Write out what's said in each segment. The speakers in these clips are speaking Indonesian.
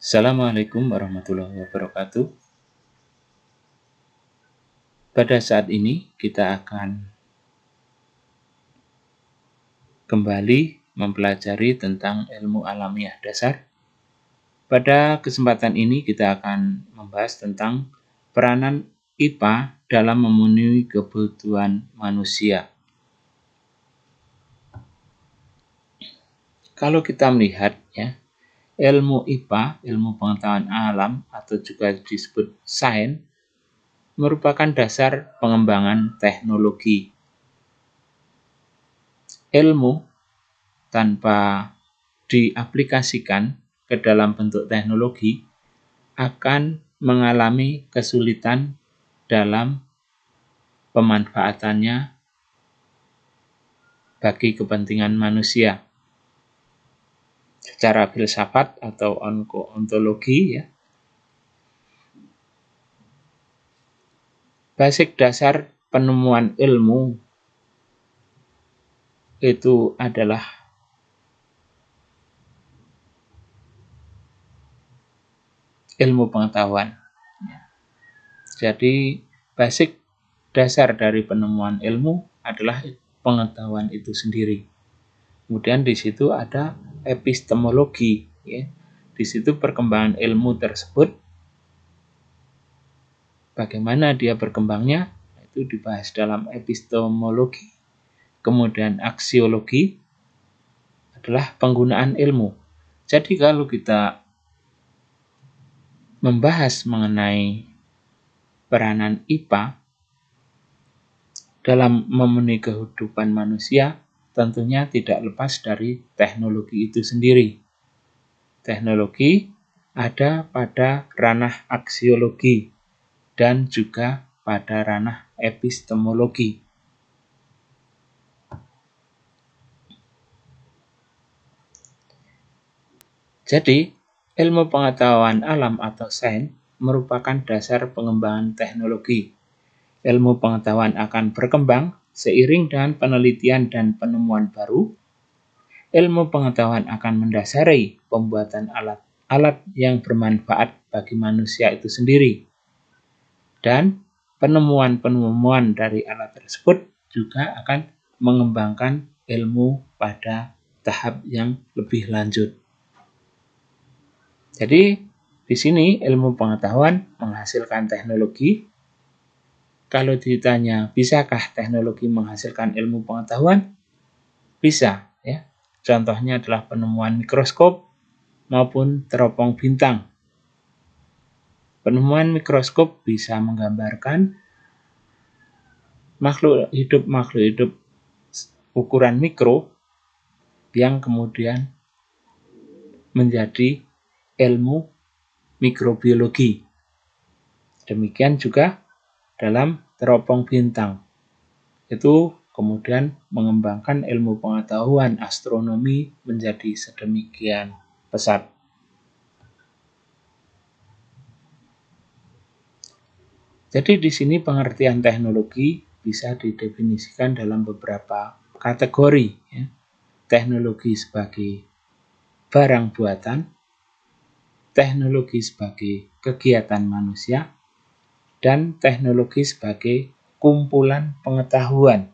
Assalamualaikum warahmatullahi wabarakatuh. Pada saat ini kita akan kembali mempelajari tentang ilmu alamiah dasar. Pada kesempatan ini kita akan membahas tentang peranan IPA dalam memenuhi kebutuhan manusia. Kalau kita melihat ya, ilmu IPA, ilmu pengetahuan alam atau juga disebut sains, merupakan dasar pengembangan teknologi. Ilmu tanpa diaplikasikan ke dalam bentuk teknologi akan mengalami kesulitan dalam pemanfaatannya bagi kepentingan manusia. Secara filsafat atau ontologi ya, basic dasar penemuan ilmu itu adalah ilmu pengetahuan. Jadi basic dasar dari penemuan ilmu adalah pengetahuan itu sendiri. Kemudian di situ ada epistemologi, ya. Di situ perkembangan ilmu tersebut, bagaimana dia berkembangnya, itu dibahas dalam epistemologi. Kemudian aksiologi adalah penggunaan ilmu. Jadi kalau kita membahas mengenai peranan IPA dalam memenuhi kehidupan manusia, tentunya tidak lepas dari teknologi itu sendiri. Teknologi ada pada ranah aksiologi dan juga pada ranah epistemologi. Jadi, ilmu pengetahuan alam atau sains merupakan dasar pengembangan teknologi. Ilmu pengetahuan akan berkembang seiring dengan penelitian dan penemuan baru. Ilmu pengetahuan akan mendasari pembuatan alat yang bermanfaat bagi manusia itu sendiri. Dan penemuan-penemuan dari alat tersebut juga akan mengembangkan ilmu pada tahap yang lebih lanjut. Jadi, di sini ilmu pengetahuan menghasilkan teknologi. Kalau ditanya, bisakah teknologi menghasilkan ilmu pengetahuan? Bisa, ya. Contohnya adalah penemuan mikroskop maupun teropong bintang. Penemuan mikroskop bisa menggambarkan makhluk hidup ukuran mikro yang kemudian menjadi ilmu mikrobiologi. Demikian juga dalam teropong bintang. Itu kemudian mengembangkan ilmu pengetahuan astronomi menjadi sedemikian pesat. Jadi di sini pengertian teknologi bisa didefinisikan dalam beberapa kategori. Ya. Teknologi sebagai barang buatan, teknologi sebagai kegiatan manusia, dan teknologi sebagai kumpulan pengetahuan.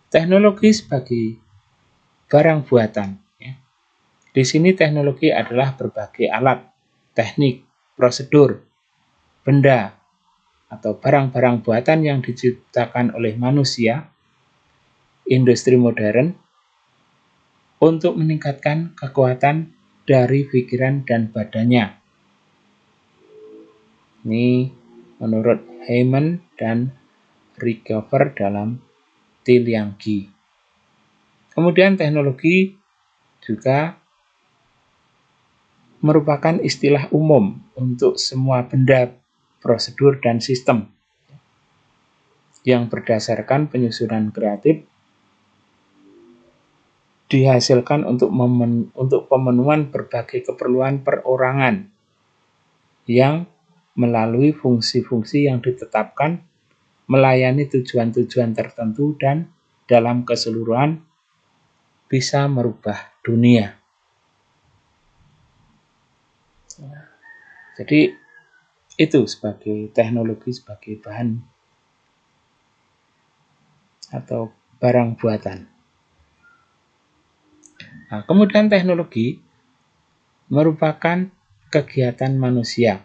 Teknologi sebagai barang buatan. Ya. Di sini teknologi adalah berbagai alat, teknik, prosedur, benda, atau barang-barang buatan yang diciptakan oleh manusia, industri modern, untuk meningkatkan kekuatan dari pikiran dan badannya. Ini menurut Heyman dan Rickover dalam Tilianggi. Kemudian teknologi juga merupakan istilah umum untuk semua benda, prosedur, dan sistem yang berdasarkan penyusunan kreatif dihasilkan untuk pemenuhan berbagai keperluan perorangan yang melalui fungsi-fungsi yang ditetapkan melayani tujuan-tujuan tertentu dan dalam keseluruhan bisa merubah dunia. Jadi itu sebagai teknologi, sebagai bahan atau barang buatan. Nah, kemudian teknologi merupakan kegiatan manusia.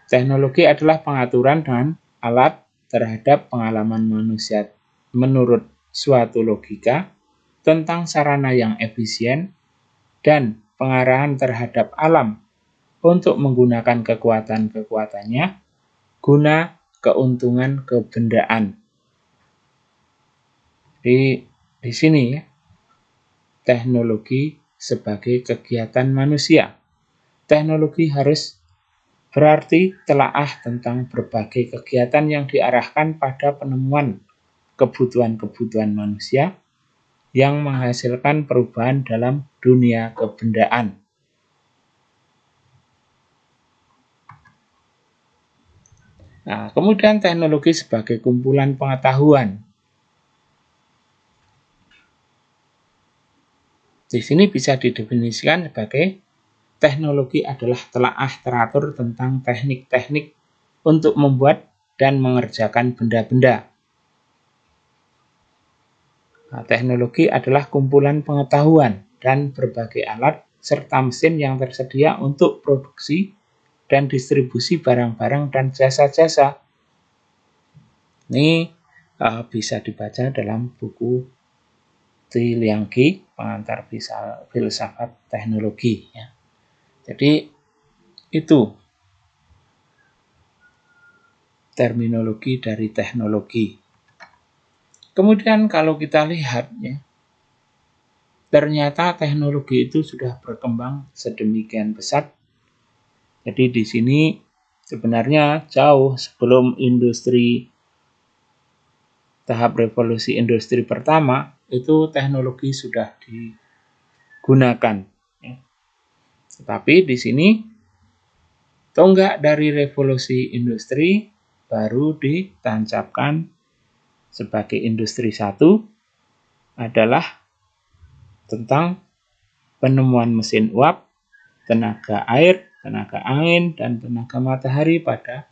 Teknologi adalah pengaturan dengan alat terhadap pengalaman manusia menurut suatu logika tentang sarana yang efisien dan pengarahan terhadap alam untuk menggunakan kekuatan-kekuatannya guna keuntungan kebendaan. Di sini ya, teknologi sebagai kegiatan manusia. Teknologi harus berarti telaah tentang berbagai kegiatan yang diarahkan pada penemuan kebutuhan-kebutuhan manusia yang menghasilkan perubahan dalam dunia kebendaan. Nah, kemudian teknologi sebagai kumpulan pengetahuan. Di sini bisa didefinisikan sebagai teknologi adalah telaah teratur tentang teknik-teknik untuk membuat dan mengerjakan benda-benda. Nah, teknologi adalah kumpulan pengetahuan dan berbagai alat serta mesin yang tersedia untuk produksi dan distribusi barang-barang dan jasa-jasa. Ini bisa dibaca dalam buku Tri Liangqi, pengantar filsafat teknologi. Ya. Jadi itu terminologi dari teknologi. Kemudian kalau kita lihat ya, ternyata teknologi itu sudah berkembang sedemikian pesat. Jadi di sini sebenarnya jauh sebelum tahap revolusi industri pertama itu teknologi sudah digunakan. Ya. Tetapi di sini tonggak dari revolusi industri baru ditancapkan sebagai industri 1 adalah tentang penemuan mesin uap, tenaga air, tenaga angin, dan tenaga matahari pada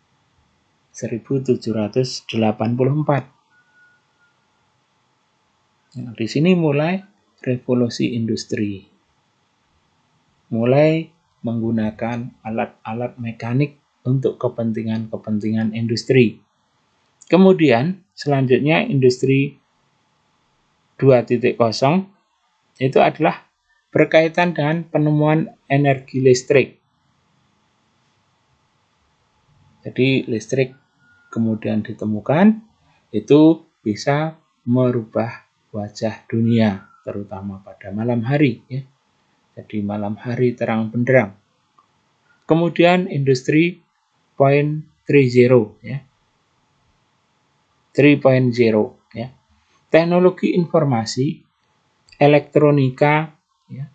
1784. Nah, di sini mulai revolusi industri. Mulai menggunakan alat-alat mekanik untuk kepentingan-kepentingan industri. Kemudian selanjutnya industri 2.0 itu adalah berkaitan dengan penemuan energi listrik. Jadi listrik kemudian ditemukan, itu bisa merubah wajah dunia, terutama pada malam hari. Ya. Jadi malam hari terang benderang. Kemudian industri 3.0 ya. 3.0 ya. Teknologi informasi, elektronika, ya.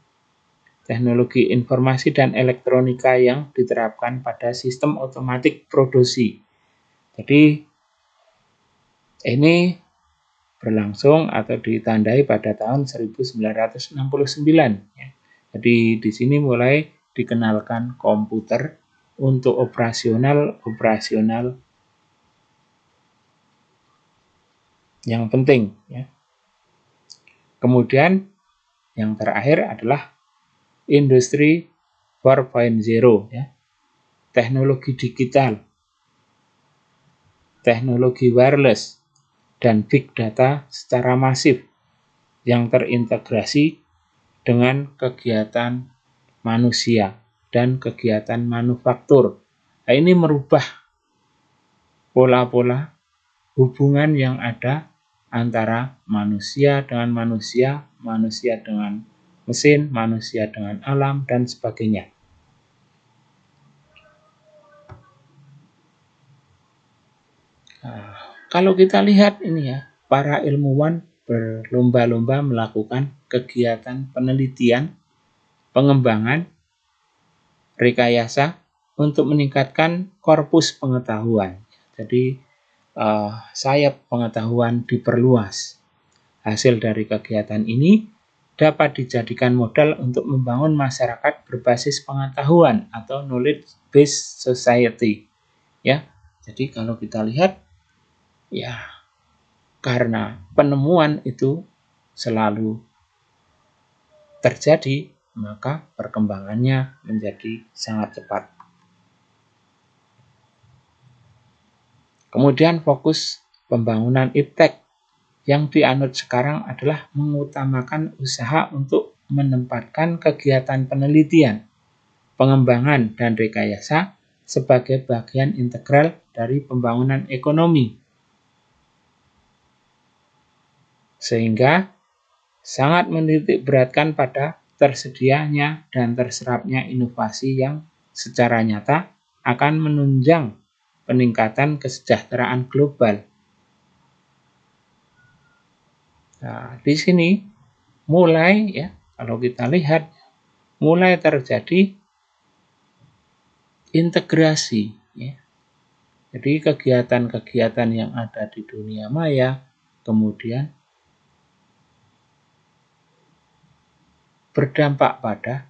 Teknologi informasi dan elektronika yang diterapkan pada sistem otomatik produksi. Jadi ini berlangsung atau ditandai pada tahun 1969. Ya. Jadi di sini mulai dikenalkan komputer untuk operasional yang penting. Ya. Kemudian yang terakhir adalah industri 4.0 ya. Teknologi digital, teknologi wireless, dan big data secara masif yang terintegrasi dengan kegiatan manusia dan kegiatan manufaktur. Nah, ini merubah pola-pola hubungan yang ada antara manusia dengan manusia, manusia dengan mesin, manusia dengan alam, dan sebagainya. Nah, kalau kita lihat ini ya, para ilmuwan berlomba-lomba melakukan kegiatan penelitian, pengembangan, rekayasa untuk meningkatkan korpus pengetahuan. Jadi sayap pengetahuan diperluas. Hasil dari kegiatan ini dapat dijadikan modal untuk membangun masyarakat berbasis pengetahuan atau knowledge-based society. Ya, jadi kalau kita lihat, ya karena penemuan itu selalu terjadi, maka perkembangannya menjadi sangat cepat. Kemudian fokus pembangunan iptek yang dianut sekarang adalah mengutamakan usaha untuk menempatkan kegiatan penelitian, pengembangan, dan rekayasa sebagai bagian integral dari pembangunan ekonomi. Sehingga sangat menitik beratkan pada tersedianya dan terserapnya inovasi yang secara nyata akan menunjang peningkatan kesejahteraan global. Nah, di sini mulai ya, kalau kita lihat mulai terjadi integrasi ya. Jadi kegiatan-kegiatan yang ada di dunia maya kemudian berdampak pada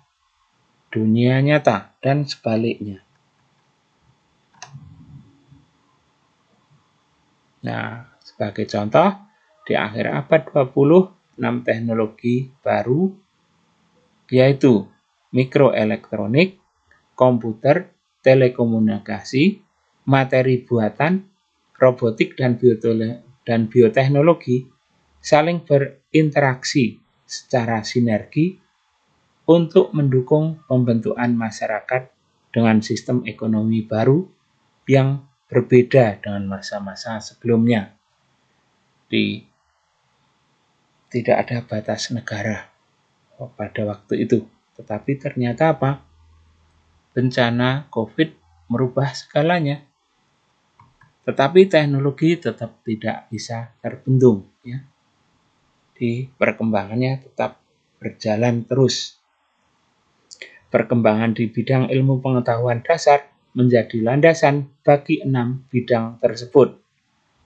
dunia nyata dan sebaliknya. Nah, sebagai contoh, di akhir abad 20, 6 teknologi baru yaitu mikroelektronik, komputer, telekomunikasi, materi buatan, robotik, dan bioteknologi saling berinteraksi secara sinergi untuk mendukung pembentukan masyarakat dengan sistem ekonomi baru yang berbeda dengan masa-masa sebelumnya. Tidak ada batas negara pada waktu itu. Tetapi ternyata apa? Bencana COVID merubah segalanya. Tetapi teknologi tetap tidak bisa terbendung. Ya. Perkembangannya tetap berjalan terus. Perkembangan di bidang ilmu pengetahuan dasar menjadi landasan bagi 6 bidang tersebut.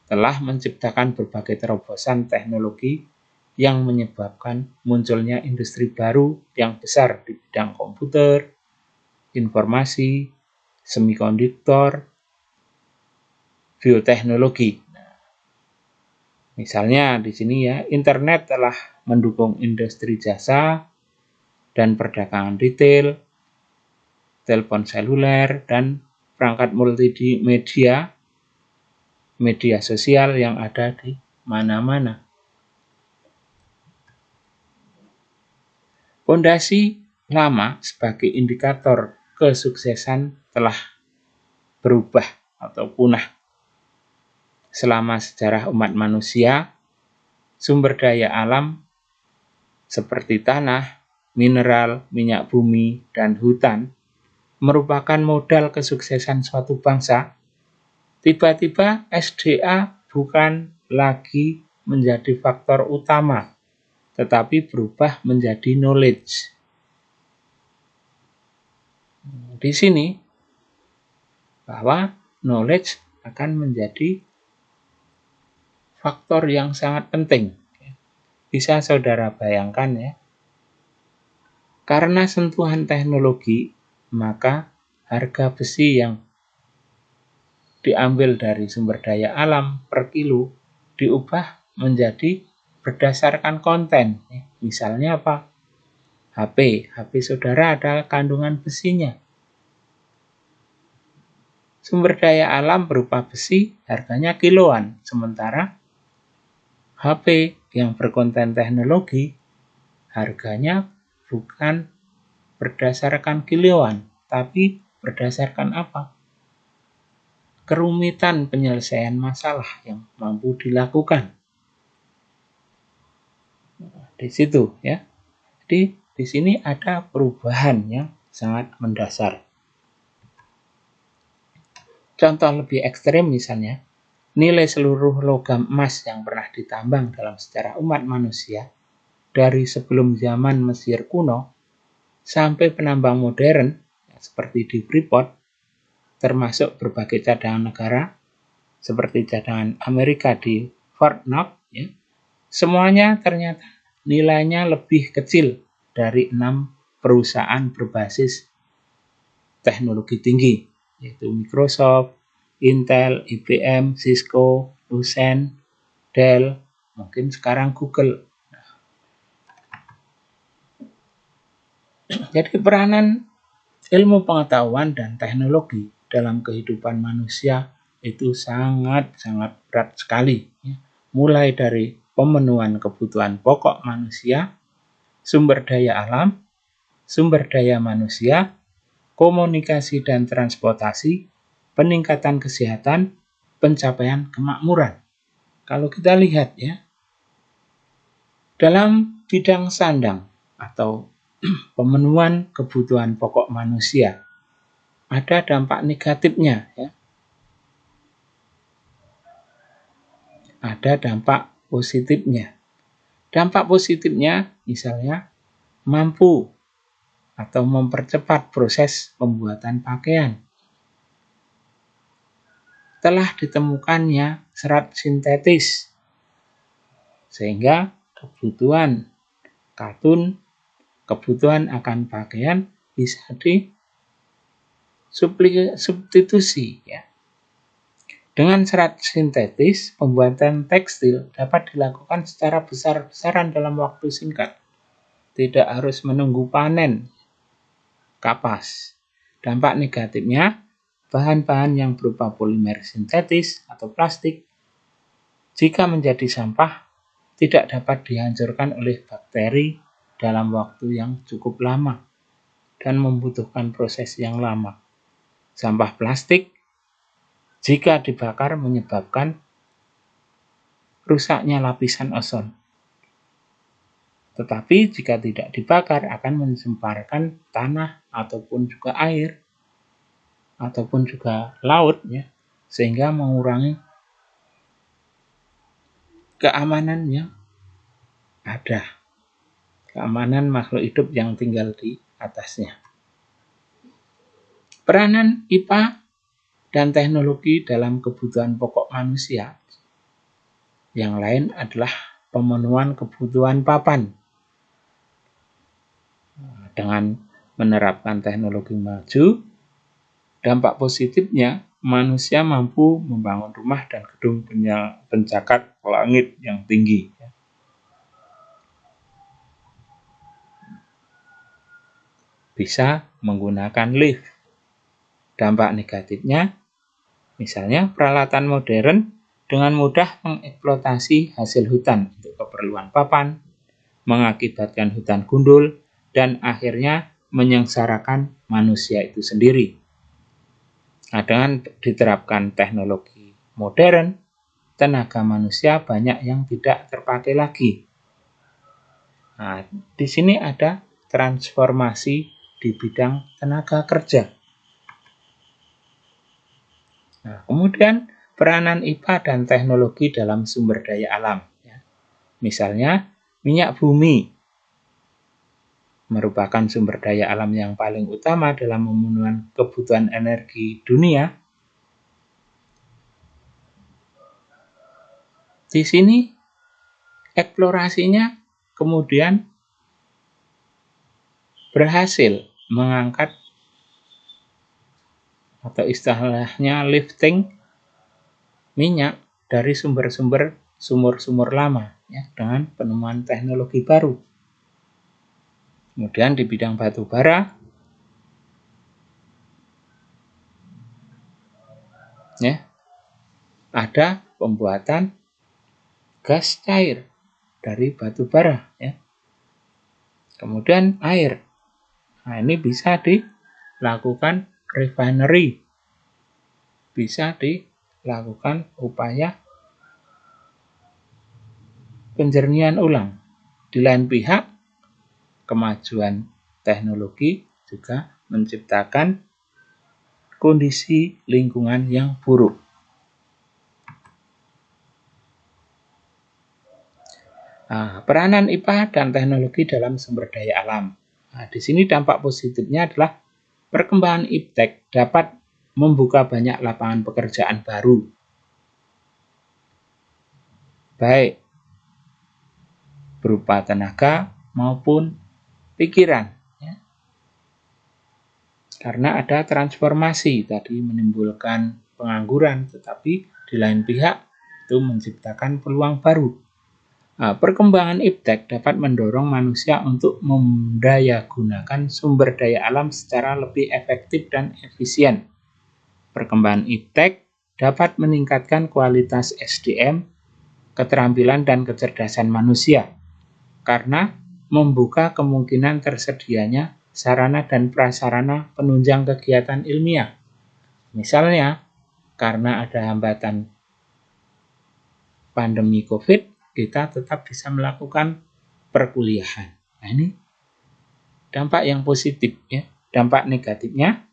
Telah menciptakan berbagai terobosan teknologi yang menyebabkan munculnya industri baru yang besar di bidang komputer, informasi, semikonduktor, bioteknologi. Misalnya di sini ya, internet telah mendukung industri jasa dan perdagangan retail, telepon seluler, dan perangkat multimedia, media sosial yang ada di mana-mana. Fondasi lama sebagai indikator kesuksesan telah berubah atau punah. Selama sejarah umat manusia, sumber daya alam seperti tanah, mineral, minyak bumi, dan hutan merupakan modal kesuksesan suatu bangsa. Tiba-tiba SDA bukan lagi menjadi faktor utama, tetapi berubah menjadi knowledge. Di sini, bahwa knowledge akan menjadi faktor yang sangat penting. Bisa saudara bayangkan ya, karena sentuhan teknologi, maka harga besi yang diambil dari sumber daya alam per kilo diubah menjadi berdasarkan konten. Misalnya apa? HP saudara ada kandungan besinya. Sumber daya alam berupa besi harganya kiloan, sementara HP yang berkonten teknologi harganya bukan berdasarkan kiloan, tapi berdasarkan apa? Kerumitan penyelesaian masalah yang mampu dilakukan. Di situ ya. Jadi di sini ada perubahan yang sangat mendasar. Contoh lebih ekstrem misalnya, nilai seluruh logam emas yang pernah ditambang dalam sejarah umat manusia dari sebelum zaman Mesir kuno sampai penambang modern seperti di Freeport, termasuk berbagai cadangan negara seperti cadangan Amerika di Fort Knox, ya, semuanya ternyata nilainya lebih kecil dari 6 perusahaan berbasis teknologi tinggi, yaitu Microsoft, Intel, IBM, Cisco, Lucent, Dell, mungkin sekarang Google. Jadi peranan ilmu pengetahuan dan teknologi dalam kehidupan manusia itu sangat-sangat berat sekali. Mulai dari pemenuhan kebutuhan pokok manusia, sumber daya alam, sumber daya manusia, komunikasi dan transportasi, peningkatan kesehatan, pencapaian kemakmuran. Kalau kita lihat ya, dalam bidang sandang atau pemenuhan kebutuhan pokok manusia, ada dampak negatifnya ya. Ada dampak positifnya. Dampak positifnya misalnya mampu atau mempercepat proses pembuatan pakaian. Telah ditemukannya serat sintetis sehingga kebutuhan katun, kebutuhan akan pakaian bisa disubstitusi ya. Dengan serat sintetis, pembuatan tekstil dapat dilakukan secara besar-besaran dalam waktu singkat. Tidak harus menunggu panen kapas. Dampak negatifnya, bahan-bahan yang berupa polimer sintetis atau plastik, jika menjadi sampah, tidak dapat dihancurkan oleh bakteri dalam waktu yang cukup lama dan membutuhkan proses yang lama. Sampah plastik jika dibakar menyebabkan rusaknya lapisan ozon. Tetapi jika tidak dibakar akan mensemparkan tanah ataupun juga air ataupun juga laut ya, sehingga mengurangi keamanan yang ada. Keamanan makhluk hidup yang tinggal di atasnya. Peranan IPA dan teknologi dalam kebutuhan pokok manusia yang lain adalah pemenuhan kebutuhan papan. Dengan menerapkan teknologi maju, dampak positifnya manusia mampu membangun rumah dan gedung pencakar langit yang tinggi. Bisa menggunakan lift. Dampak negatifnya misalnya peralatan modern dengan mudah mengeksploitasi hasil hutan untuk keperluan papan, mengakibatkan hutan gundul, dan akhirnya menyengsarakan manusia itu sendiri. Nah, dengan diterapkan teknologi modern, tenaga manusia banyak yang tidak terpakai lagi. Nah, di sini ada transformasi di bidang tenaga kerja. Nah, kemudian peranan IPA dan teknologi dalam sumber daya alam. Ya. Misalnya, minyak bumi merupakan sumber daya alam yang paling utama dalam memenuhi kebutuhan energi dunia. Di sini, eksplorasinya kemudian berhasil mengangkat atau istilahnya lifting minyak dari sumur-sumur lama ya, dengan penemuan teknologi baru. Kemudian di bidang batu bara ya, ada pembuatan gas cair dari batu bara ya. Kemudian air. Nah, ini bisa dilakukan refinery. Bisa dilakukan upaya penjernihan ulang. Di lain pihak, kemajuan teknologi juga menciptakan kondisi lingkungan yang buruk. Nah, peranan IPA dan teknologi dalam sumber daya alam. Nah, di sini dampak positifnya adalah perkembangan iptek dapat membuka banyak lapangan pekerjaan baru. Baik berupa tenaga maupun pikiran. Ya. Karena ada transformasi tadi menimbulkan pengangguran, tetapi di lain pihak itu menciptakan peluang baru. Nah, perkembangan iptek dapat mendorong manusia untuk mendayagunakan sumber daya alam secara lebih efektif dan efisien. Perkembangan iptek dapat meningkatkan kualitas SDM, keterampilan dan kecerdasan manusia, karena membuka kemungkinan tersedianya sarana dan prasarana penunjang kegiatan ilmiah. Misalnya, karena ada hambatan pandemi COVID, kita tetap bisa melakukan perkuliahan. Nah, ini dampak yang positif ya. Dampak negatifnya,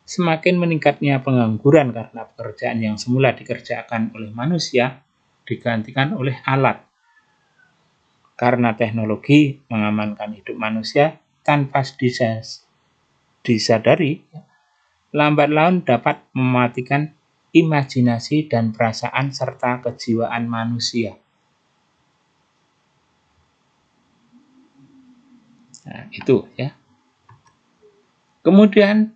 semakin meningkatnya pengangguran karena pekerjaan yang semula dikerjakan oleh manusia digantikan oleh alat. Karena teknologi mengamankan hidup manusia tanpa disadari, lambat laun dapat mematikan imajinasi dan perasaan serta kejiwaan manusia. Nah, itu ya. Kemudian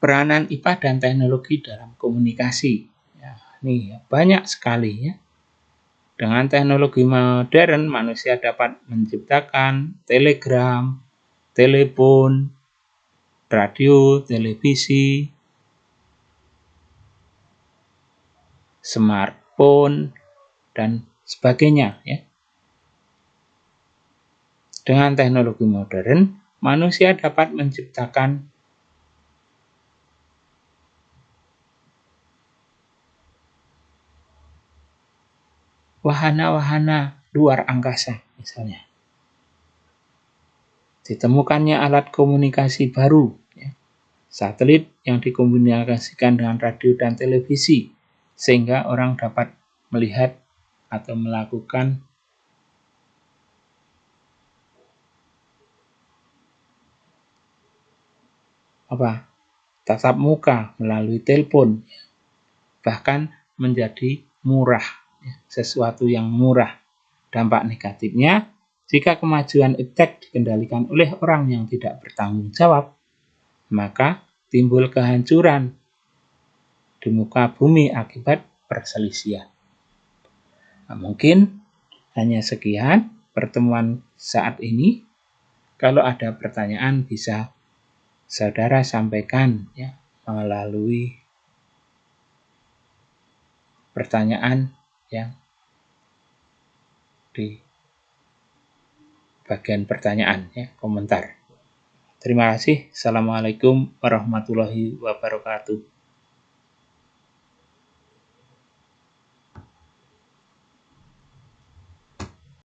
peranan IPA dan teknologi dalam komunikasi. Ya, ini banyak sekali ya. Dengan teknologi modern, manusia dapat menciptakan telegram, telepon, radio, televisi, smartphone, dan sebagainya. Ya. Dengan teknologi modern, manusia dapat menciptakan wahana-wahana luar angkasa misalnya. Ditemukannya alat komunikasi baru, ya, satelit yang dikomunikasikan dengan radio dan televisi, sehingga orang dapat melihat atau melakukan tatap muka melalui telepon, bahkan menjadi murah, sesuatu yang murah. Dampak negatifnya, jika kemajuan iptek dikendalikan oleh orang yang tidak bertanggung jawab, maka timbul kehancuran di muka bumi akibat perselisihan. Nah, mungkin hanya sekian pertemuan saat ini. Kalau ada pertanyaan bisa saudara sampaikan ya melalui pertanyaan yang di bagian pertanyaan ya, komentar. Terima kasih. Assalamualaikum warahmatullahi wabarakatuh.